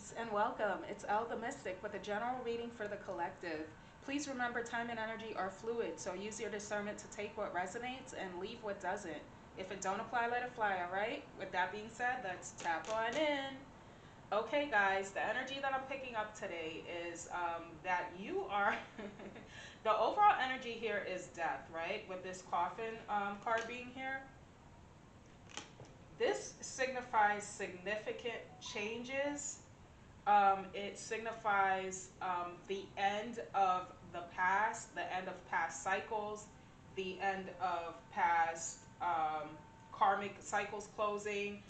Peace and welcome. It's Elle the Mystic with a general reading for the collective. Please remember time and energy are fluid, so use your discernment to take what resonates and leave what doesn't. If it don't apply, let it fly, alright? With that being said, let's tap on in. Okay, guys, the energy that I'm picking up today is that you are. The overall energy here is death, right? With this coffin card being here. This signifies significant changes. It signifies the end of the past, the end of past cycles, the end of past karmic cycles closing,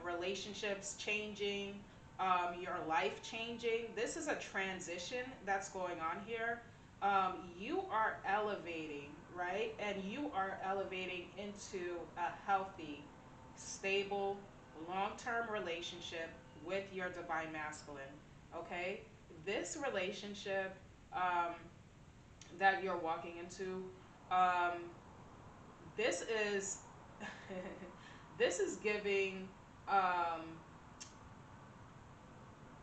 relationships changing, your life changing. This is a transition that's going on here. You are elevating, right? And you are elevating into a healthy, stable, long-term relationship with your divine masculine. Okay, this relationship that you're walking into, um, this is this is giving um,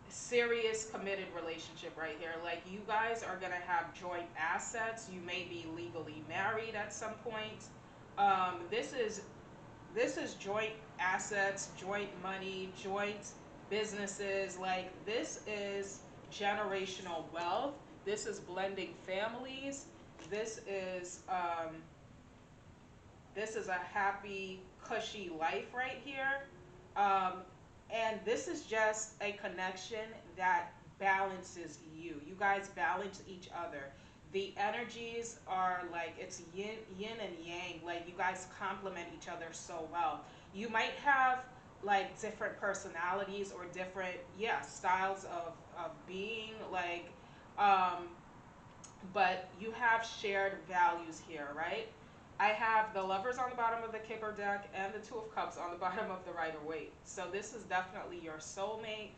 serious committed relationship right here. Like, you guys are gonna have joint assets. You may be legally married at some point. This is joint assets, joint money, joint businesses. Like, this is generational wealth. This is blending families. This is um, this is a happy, cushy life right here. Um, and this is just a connection that balances you. You guys balance each other. The energies are like, it's yin and yang. Like, you guys complement each other so well. You might have like different personalities or different, yeah, styles of being, like, um, but you have shared values here, right? I have the lovers on the bottom of the kicker deck and the two of cups on the bottom of the rider waite. So this is definitely your soulmate.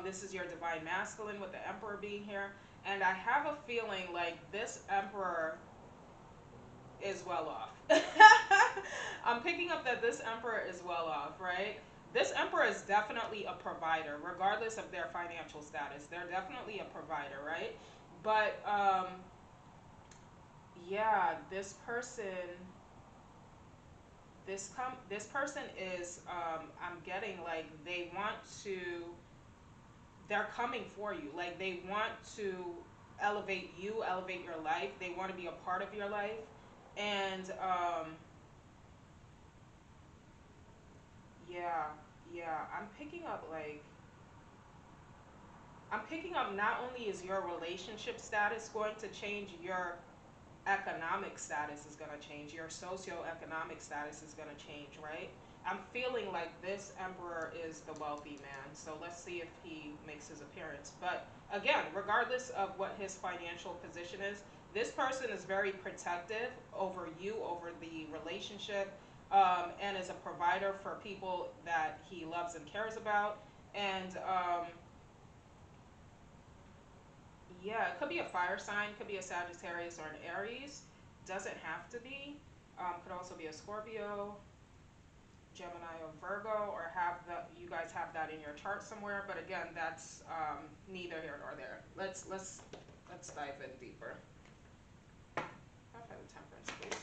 This is your divine masculine with the emperor being here. And I have a feeling like this emperor is well off. I'm picking up that this emperor is well off, right? This emperor is definitely a provider, regardless of their financial status. They're definitely a provider, right? But yeah, this person is, I'm getting like they want to, they're coming for you. Like, they want to elevate you, elevate your life. They want to be a part of your life. And yeah, yeah, I'm picking up not only is your relationship status going to change, your economic status is going to change, your socioeconomic status is going to change, right? I'm feeling like this emperor is the wealthy man, so let's see if he makes his appearance. But again, regardless of what his financial position is, this person is very protective over you, over the relationship, and is a provider for people that he loves and cares about. And yeah, it could be a fire sign, could be a Sagittarius or an Aries. Doesn't have to be. Could also be a Scorpio, Gemini, or Virgo, or have the, you guys have that in your chart somewhere. But again, that's neither here nor there. Let's dive in deeper. I've had a temperance, please.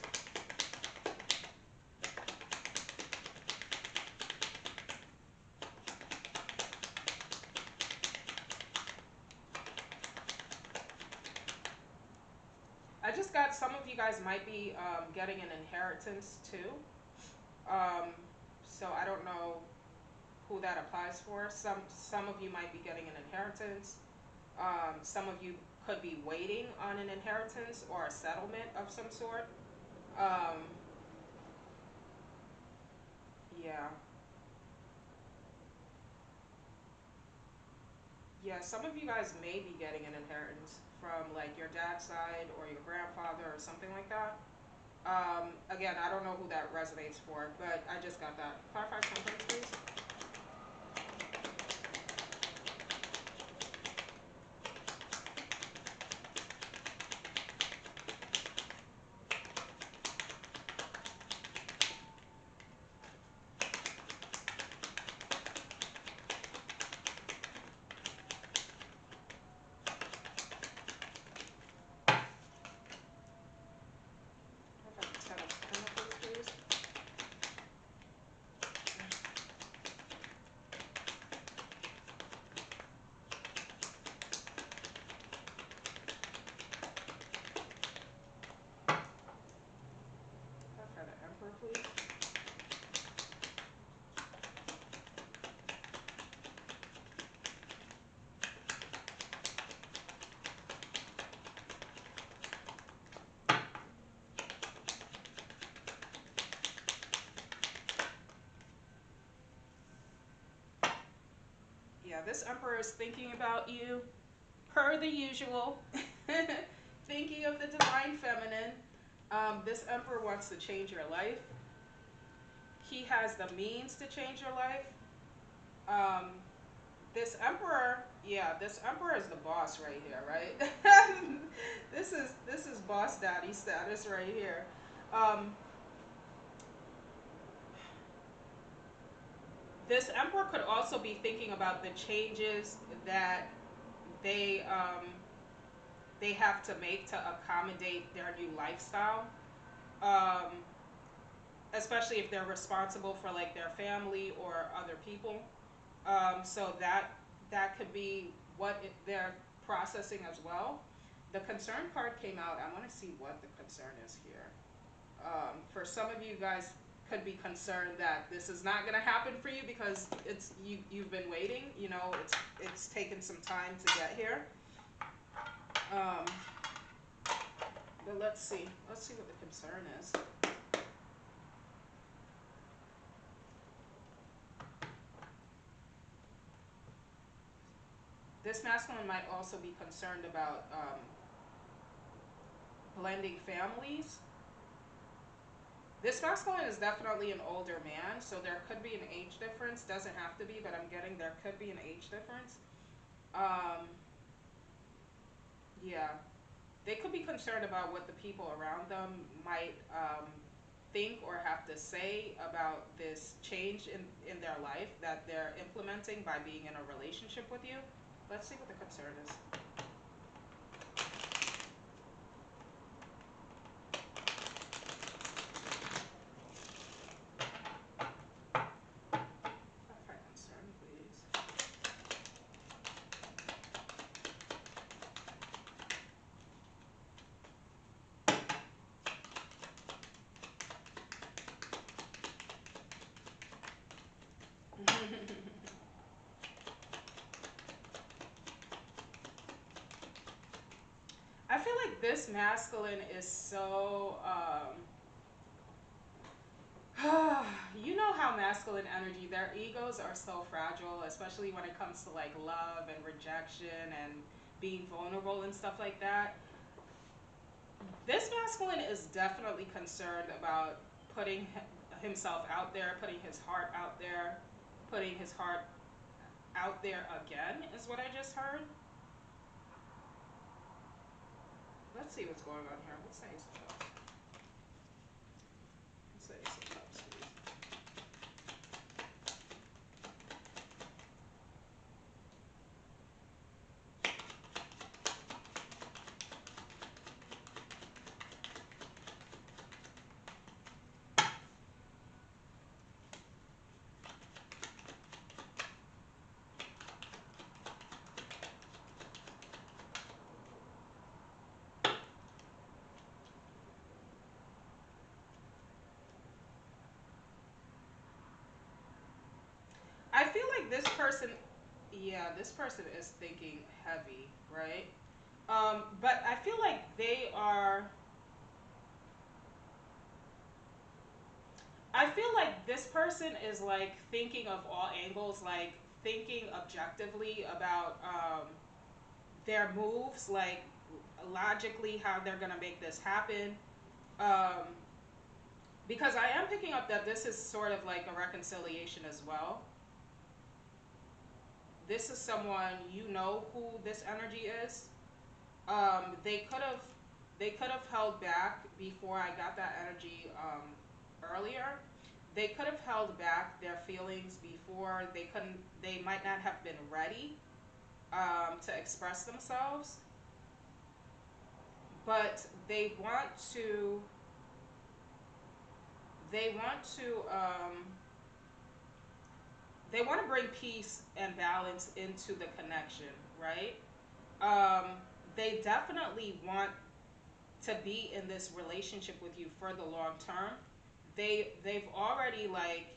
I just got, some of you guys might be getting an inheritance too. Um, so I don't know who that applies for. Some of you might be getting an inheritance. Some of you could be waiting on an inheritance or a settlement of some sort. Um, yeah, yeah. Some of you guys may be getting an inheritance from like your dad's side or your grandfather or something like that. Again, I don't know who that resonates for, but I just got that. Clarify something, please. Yeah, this emperor is thinking about you per the usual. Thinking of the divine feminine. This emperor wants to change your life. He has the means to change your life. Um, this emperor is the boss right here, right? This is boss daddy status right here. Um, this emperor could also be thinking about the changes that they um, they have to make to accommodate their new lifestyle. Um, Especially if they're responsible for like their family or other people. So that could be what they're processing as well. The concern card came out. I want to see what the concern is here. For some of you guys could be concerned that this is not going to happen for you because you've been waiting. You know, it's taken some time to get here. Um, but let's see. Let's see what the concern is. This masculine might also be concerned about blending families. This masculine is definitely an older man, so there could be an age difference. Doesn't have to be, but I'm getting there could be an age difference. Um, yeah, they could be concerned about what the people around them might think or have to say about this change in their life that they're implementing by being in a relationship with you. Let's see what the concern is. Clarify concern, please. I feel like this masculine is so you know how masculine energy, their egos are so fragile, especially when it comes to like love and rejection and being vulnerable and stuff like that. This masculine is definitely concerned about putting himself out there, putting his heart out there, putting his heart out there again, is what I just heard. Let's see what's going on here. Let's say some cups. Let's say some cups, please. I feel like this person, yeah, this person is thinking heavy, right? But I feel like they are. I feel like this person is like thinking of all angles, like thinking objectively about their moves, like logically how they're gonna make this happen. Um, because I am picking up that this is sort of like a reconciliation as well. This is someone, you know who this energy is. They could have held back before I got that energy earlier. They could have held back their feelings before. They might not have been ready to express themselves, but they want to they want to bring peace and balance into the connection, right? Um, they definitely want to be in this relationship with you for the long term. They've already like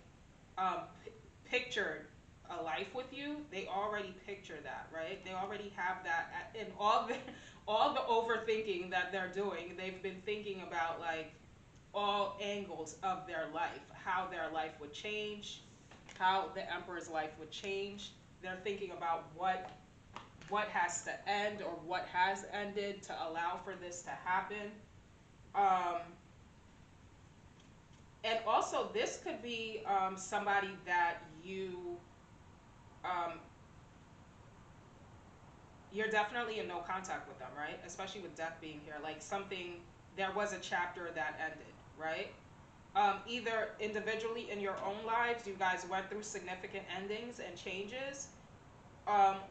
um, p- pictured a life with you. They already picture that, right? They already have that in all the all the overthinking that they're doing. They've been thinking about like all angles of their life, how their life would change, how the emperor's life would change. They're thinking about what has to end or what has ended to allow for this to happen. Um, and also, this could be somebody that um, you're definitely in no contact with them, right? Especially with death being here, like something, there was a chapter that ended, right? Either individually in your own lives, you guys went through significant endings and changes,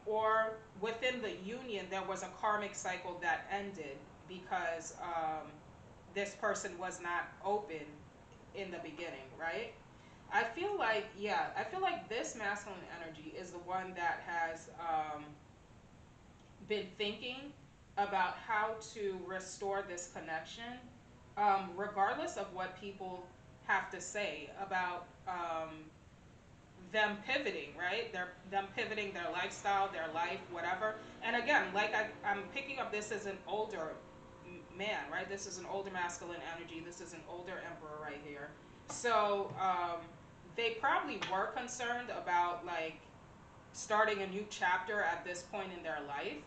or within the union, there was a karmic cycle that ended because this person was not open in the beginning, right? I feel like, yeah, I feel like this masculine energy is the one that has been thinking about how to restore this connection, regardless of what people have to say about them pivoting, right? Them pivoting their lifestyle, their life, whatever. And again, like I'm picking up this as an older man, right? This is an older masculine energy. This is an older emperor right here. So they probably were concerned about like starting a new chapter at this point in their life.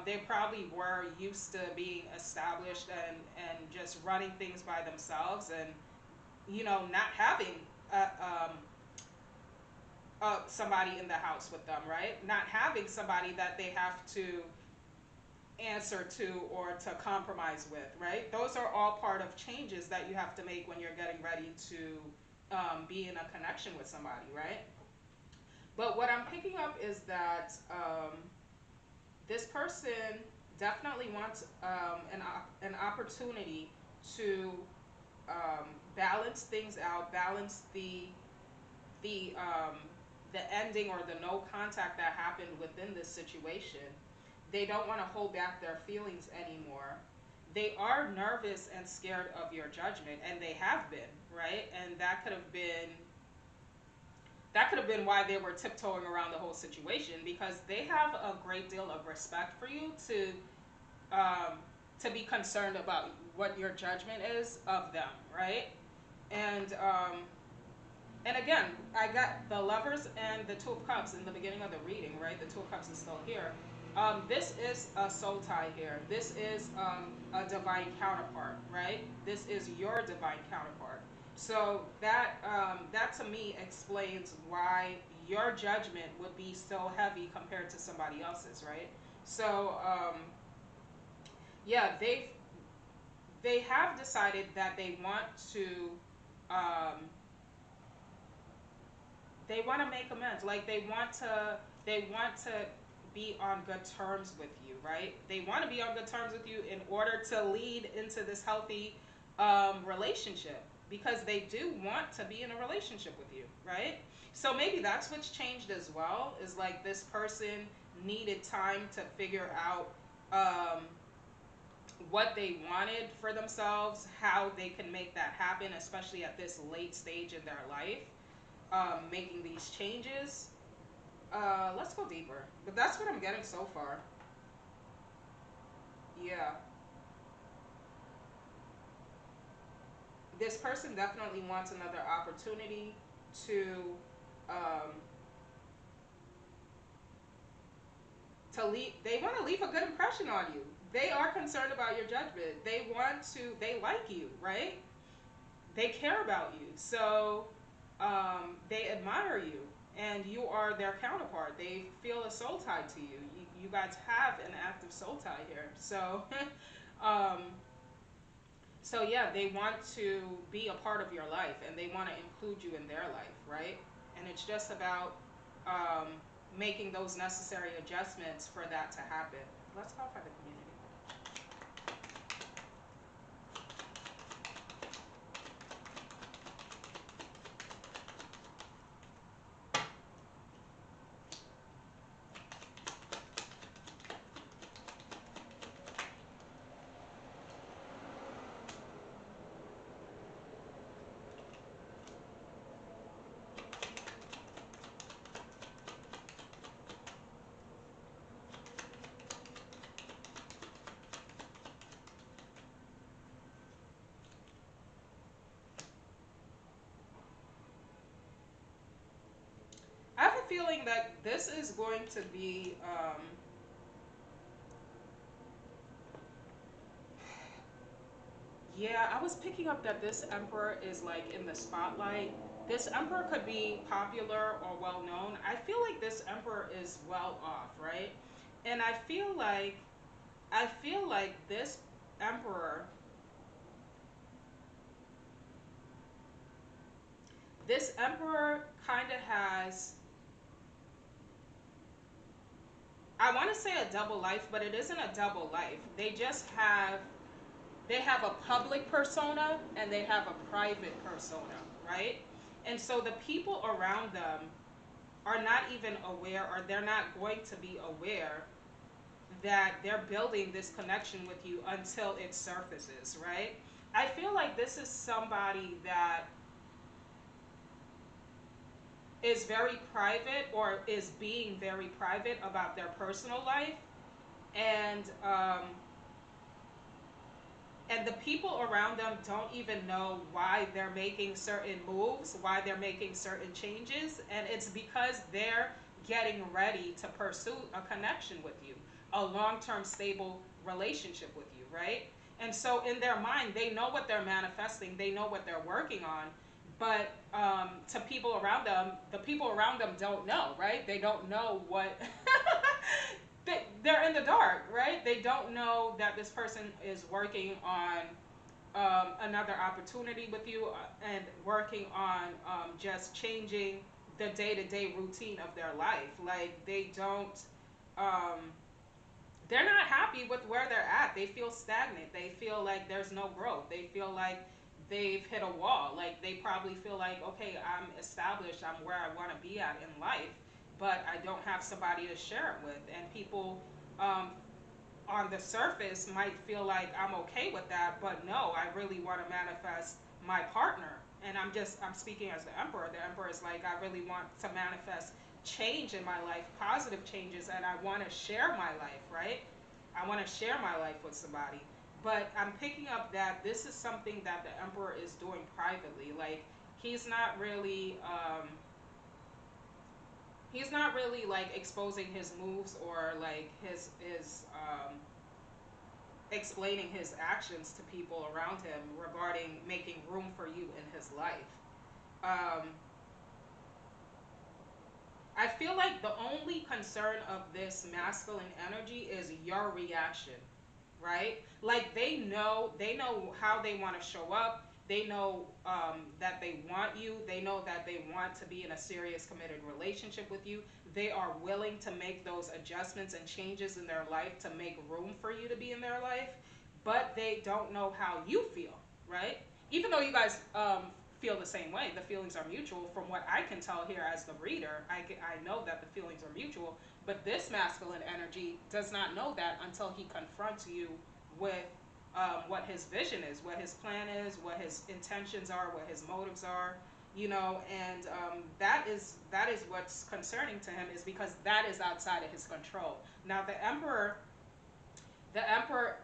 They probably were used to being established and just running things by themselves, and not having a, somebody in the house with them, right? Not having somebody that they have to answer to or to compromise with, right? Those are all part of changes that you have to make when you're getting ready to be in a connection with somebody, right? But what I'm picking up is that this person definitely wants an opportunity to balance things out, balance the um, the ending or the no contact that happened within this situation. They don't want to hold back their feelings anymore. They are nervous and scared of your judgment, and they have been, right? And that could have been why they were tiptoeing around the whole situation, because they have a great deal of respect for you um, to be concerned about what your judgment is of them, right? And and again, I got the Lovers and the Two of Cups in the beginning of the reading, right? The Two of Cups is still here. This is a soul tie here. This is a divine counterpart, right? This is your divine counterpart. So that to me explains why your judgment would be so heavy compared to somebody else's, right? So yeah, they have decided that um, they want to make amends. Like they want to be on good terms with you, right? They want to be on good terms with you in order to lead into this healthy relationship, because they do want to be in a relationship with you, right? So maybe that's what's changed as well, is like this person needed time to figure out um, what they wanted for themselves, how they can make that happen, especially at this late stage in their life, making these changes. Let's go deeper. But that's what I'm getting so far. Yeah. This person definitely wants another opportunity to um, leave. They want to leave a good impression on you. They are concerned about your judgment. They like you, right? They care about you. So they admire you, and you are their counterpart. They feel a soul tie to you. You guys have an active soul tie here. So, um, so yeah, they want to be a part of your life, and they want to include you in their life, right? And it's just about um, making those necessary adjustments for that to happen. Let's go for the community. feeling that this is going to be, yeah, I was picking up that this emperor is like in the spotlight. This emperor could be popular or well known. I feel like this emperor is well off, right? And I feel like this emperor, this emperor kind of has, I want to say a double life, but it isn't a double life. They have a public persona and they have a private persona, right? And so the people around them are not even aware, or they're not going to be aware that they're building this connection with you until it surfaces, right? I feel like this is somebody that is very private, or is being very private about their personal life, and the people around them don't even know why they're making certain moves, why they're making certain changes, and it's because they're getting ready to pursue a connection with you, a long-term stable relationship with you, right? And so in their mind, they know what they're manifesting, they know what they're working on, but to people around them, the people around them don't know, right? They don't know what they're in the dark, right? They don't know that this person is working on another opportunity with you, and working on just changing the day-to-day routine of their life. Like they don't, um, they're not happy with where they're at. They feel stagnant. They feel like there's no growth. They feel like they've hit a wall. Like they probably feel like, okay, I'm established. I'm where I want to be at in life, but I don't have somebody to share it with. And people um, on the surface might feel like I'm okay with that, but no, I really want to manifest my partner. And I'm speaking as the emperor. The emperor is like, I really want to manifest change in my life, positive changes, and I want to share my life, right? I want to share my life with somebody. But I'm picking up that this is something that the emperor is doing privately. Like he's not really like exposing his moves, or like his explaining his actions to people around him regarding making room for you in his life. Um, I feel like the only concern of this masculine energy is your reaction, right? Like they know how they want to show up. They know that they want you. They know that they want to be in a serious, committed relationship with you. They are willing to make those adjustments and changes in their life to make room for you to be in their life, but they don't know how you feel, right? Even though you guys feel the same way, the feelings are mutual. From what I can tell here as the reader, I know that the feelings are mutual, but this masculine energy does not know that until he confronts you with what his vision is, what his plan is, what his intentions are, what his motives are, and that is what's concerning to him, is because that is outside of his control. Now, the emperor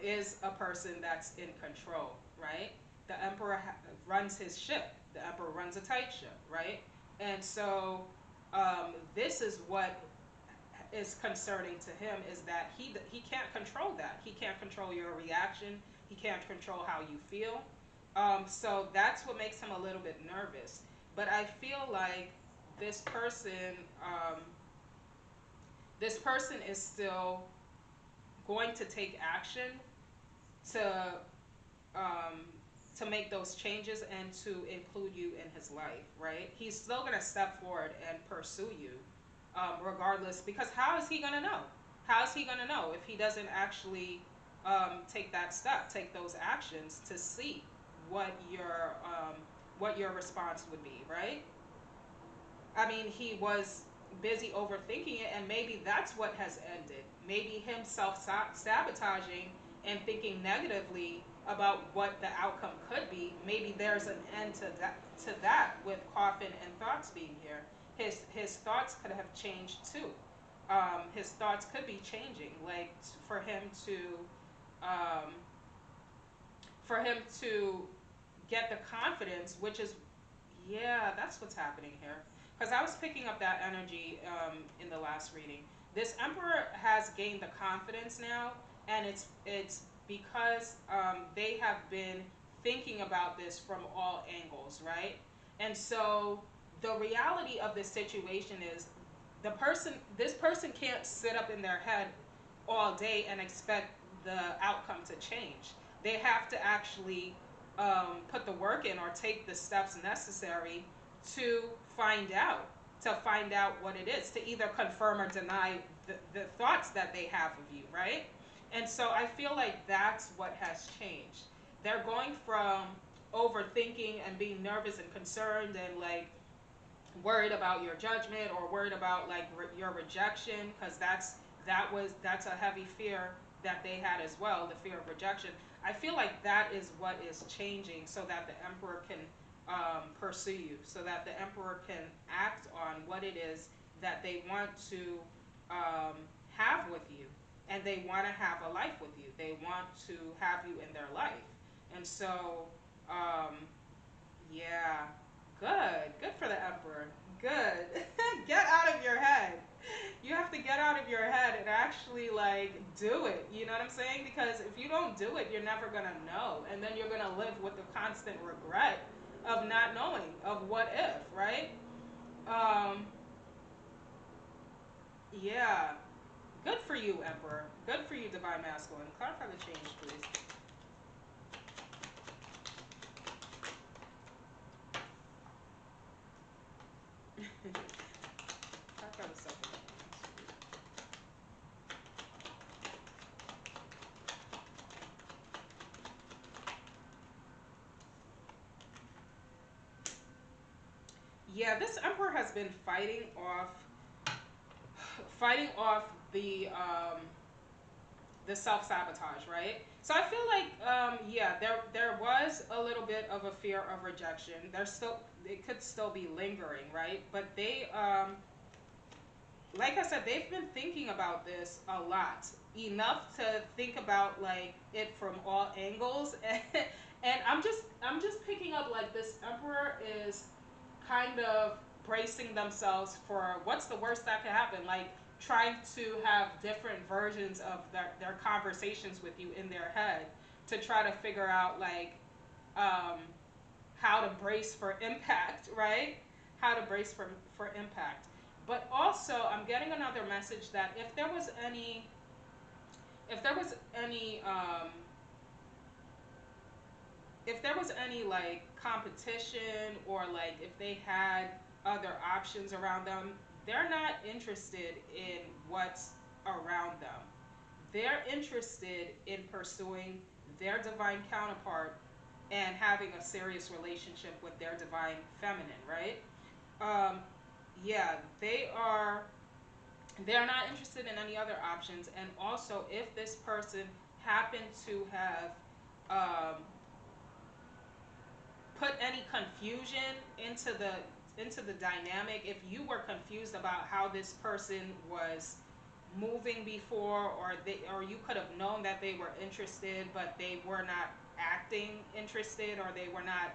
is a person that's in control, right? The emperor runs his ship. The emperor runs a tight ship, right? And so this is what is concerning to him, is that he can't control that. He can't control your reaction. He can't control how you feel. So that's what makes him a little bit nervous. But I feel like this person, um, this person is still going to take action to um, to make those changes and to include you in his life, right? He's still going to step forward and pursue you, regardless, because how is he going to know? How is he going to know if he doesn't actually take that step, take those actions to see what your response would be, right? I mean, he was busy overthinking it, and maybe that's what has ended. Maybe him self sabotaging and thinking negatively about what the outcome could be. Maybe there's an end to that with Coffin and thoughts being here. His thoughts could have changed too. His thoughts could be changing, like um, for him to get the confidence, which is, yeah, that's what's happening here. because I was picking up that energy in the last reading. This Emperor has gained the confidence now, and it's because they have been thinking about this from all angles, right? And so the reality of this situation is this person can't sit up in their head all day and expect the outcome to change. They have to actually put the work in or take the steps necessary to find out to find out what it is, to either confirm or deny the thoughts that they have of you, right? And so I feel like that's what has changed. They're going from overthinking and being nervous and concerned and like worried about your judgment or worried about like your rejection, because that's a heavy fear that they had as well, the fear of rejection. I feel like that is what is changing, so that the Emperor can pursue you, so that the Emperor can act on what it is that they want to um, have with you, and they want to have a life with you. They want to have you in their life. And so um, yeah, good for the Emperor. Good. Get out of your head. You have to get out of your head and actually like do it. You know what I'm saying? Because if you don't do it, you're never gonna know, and then you're gonna live with the constant regret of not knowing, of what if, right? Um, yeah. Good for you, Emperor. Good for you, Divine Masculine. Clarify the change, please. Clarify the second one. Yeah, this Emperor has been fighting off the self sabotage, right? So I feel like yeah, there was a little bit of a fear of rejection. There's still, it could still be lingering, right? But they like I said, they've been thinking about this a lot, enough to think about like it from all angles. And I'm just picking up like this Emperor is kind of bracing themselves for what's the worst that could happen, like trying to have different versions of their conversations with you in their head to try to figure out like um, how to brace for impact, right? How to brace for impact. But also, I'm getting another message that if there was any if there was any like competition, or like if they had other options around them, they're not interested in what's around them. They're interested in pursuing their divine counterpart and having a serious relationship with their divine feminine, right? Um, yeah, they're not interested in any other options. And also, if this person happened to have um, put any confusion into the dynamic, if you were confused about how this person was moving before, or you could have known that they were interested but they were not acting interested, or they were not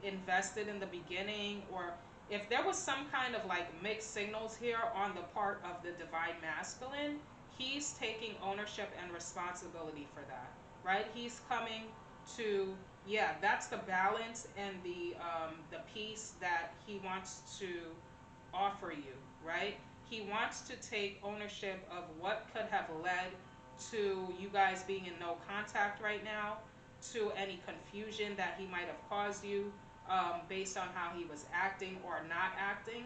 invested in the beginning, or if there was some kind of like mixed signals here on the part of the divine masculine, he's taking ownership and responsibility for that, right? He's coming to, yeah, that's the balance and the peace that he wants to offer you, right? He wants to take ownership of what could have led to you guys being in no contact right now, to any confusion that he might have caused you based on how he was acting or not acting.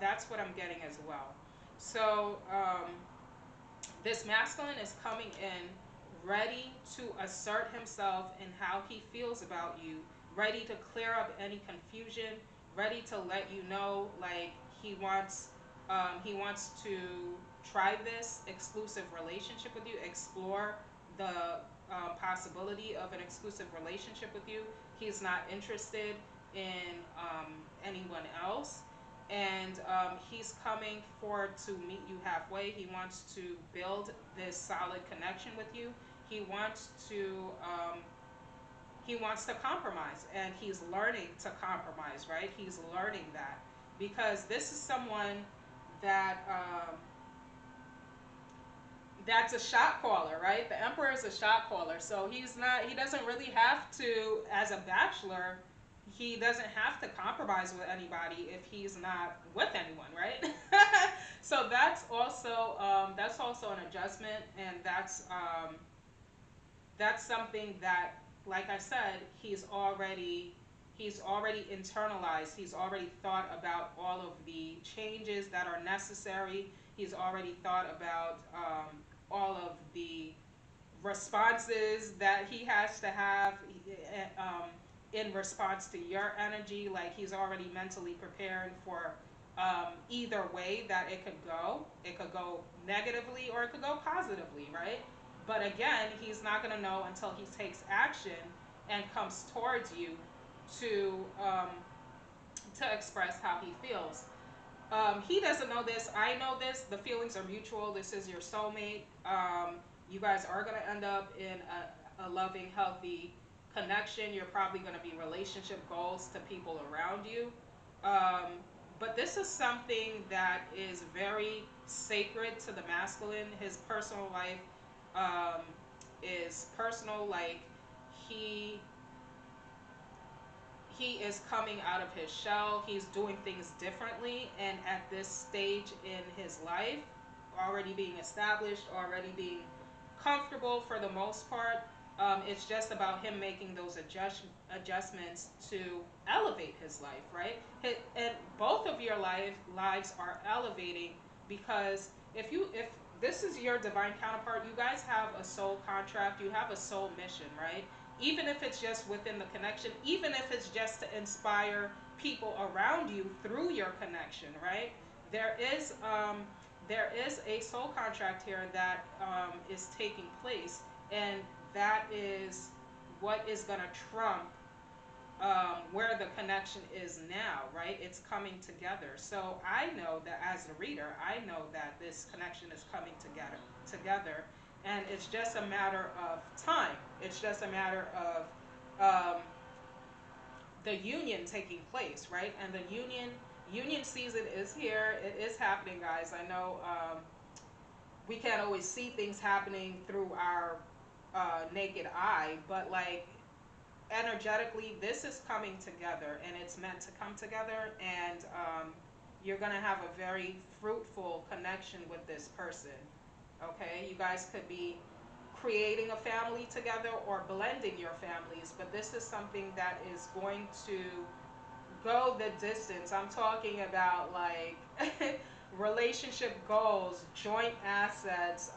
That's what I'm getting as well. So this masculine is coming in ready to assert himself in how he feels about you, ready to clear up any confusion, ready to let you know like he wants to try this exclusive relationship with you, explore the possibility of an exclusive relationship with you. He's not interested in anyone else, and he's coming forward to meet you halfway. He wants to build this solid connection with you. He wants to he wants to compromise, and he's learning to compromise, right? He's learning that. because this is someone that that's a shot caller, right? The emperor is a shot caller, so he doesn't really have to, as a bachelor, he doesn't have to compromise with anybody if he's not with anyone, right? So that's also an adjustment, and that's something that, like I said, he's already internalized. He's already thought about all of the changes that are necessary. He's already thought about all of the responses that he has to have in response to your energy. Like, he's already mentally preparing for either way that it could go. It could go negatively or it could go positively, right? But again, he's not going to know until he takes action and comes towards you to um, to express how he feels. He doesn't know this. I know this. The feelings are mutual. This is your soulmate. You guys are going to end up in a loving, healthy connection. You're probably going to be relationship goals to people around you. Um, but this is something that is very sacred to the masculine. His personal life um, is personal. Like, he he is coming out of his shell. He's doing things differently, and at this stage in his life, already being established, already being comfortable for the most part, it's just about him making those adjustments to elevate his life, right? And both of your lives are elevating, because if this is your divine counterpart, you guys have a soul contract, you have a soul mission, right? Even if it's just within the connection, even if it's just to inspire people around you through your connection, right? There is um, there is a soul contract here that is taking place, and that is what is going to trump where the connection is now, right? It's coming together. So I know that as the reader, I know that this connection is coming together, and it's just a matter of time. It's just a matter of um, the union taking place, right? And the union season is here. It is happening, guys. I know we can't always see things happening through our naked eye, but like, energetically, this is coming together, and it's meant to come together, and you're going to have a very fruitful connection with this person. Okay, you guys could be creating a family together or blending your families, but this is something that is going to go the distance. I'm talking about, like, relationship goals, joint assets,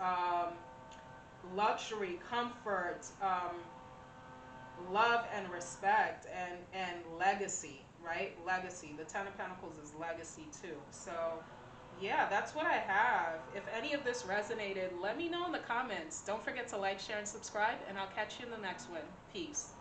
luxury, comfort, love and respect, and legacy, right? Legacy. The Ten of Pentacles is legacy too. So yeah, that's what I have. If any of this resonated, let me know in the comments. Don't forget to like, share, and subscribe, and I'll catch you in the next one. Peace.